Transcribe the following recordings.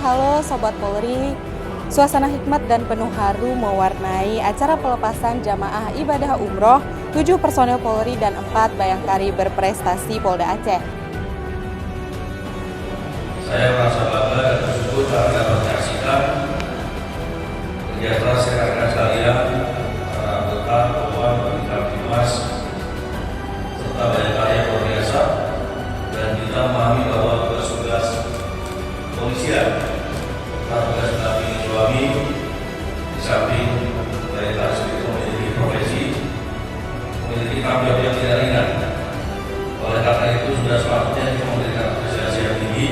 halo Sobat Polri. Suasana hikmat dan penuh haru mewarnai acara pelepasan jamaah ibadah umroh 7 personel Polri dan 4 bayangkari berprestasi Polda Aceh. Saya merasa bangga dan bersyukur karena dapat menyaksikan kerja keras rekan-rekan sekalian, para anggota, kawan, bintang Dimas, serta bayangkari yang luar biasa, dan kita memahami bahwa tugas-tugas polisian, tugas mendampingi suami, di samping dari tarif itu memiliki profesi, memiliki tanggung jawab yang tidak ringan. Oleh karena itu sudah sepatutnya kita memberikan apresiasi yang tinggi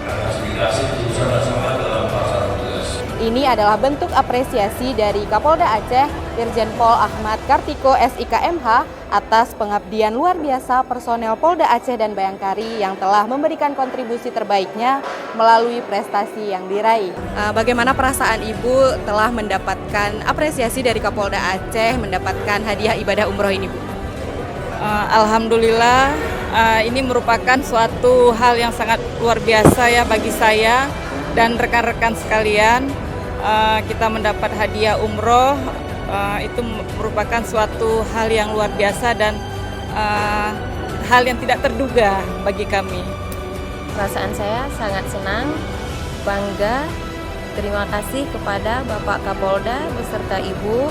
karena dedikasi berusaha bersama dalam pelaksanaan tugas. Ini adalah bentuk apresiasi dari Kapolda Aceh, Irjen Pol Ahmad Kartiko SIKMH atas pengabdian luar biasa personel Polda Aceh dan Bayangkari yang telah memberikan kontribusi terbaiknya melalui prestasi yang diraih. Bagaimana perasaan Ibu telah mendapatkan apresiasi dari Kapolda Aceh, mendapatkan hadiah ibadah umroh ini, Bu? Alhamdulillah, ini merupakan suatu hal yang sangat luar biasa ya bagi saya dan rekan-rekan sekalian. Kita mendapat hadiah umroh, itu merupakan suatu hal yang luar biasa dan hal yang tidak terduga bagi kami. Perasaan saya sangat senang, bangga, terima kasih kepada Bapak Kapolda beserta Ibu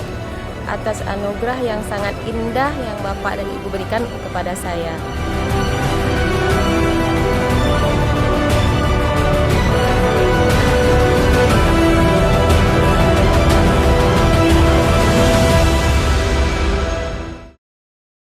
atas anugerah yang sangat indah yang Bapak dan Ibu berikan kepada saya.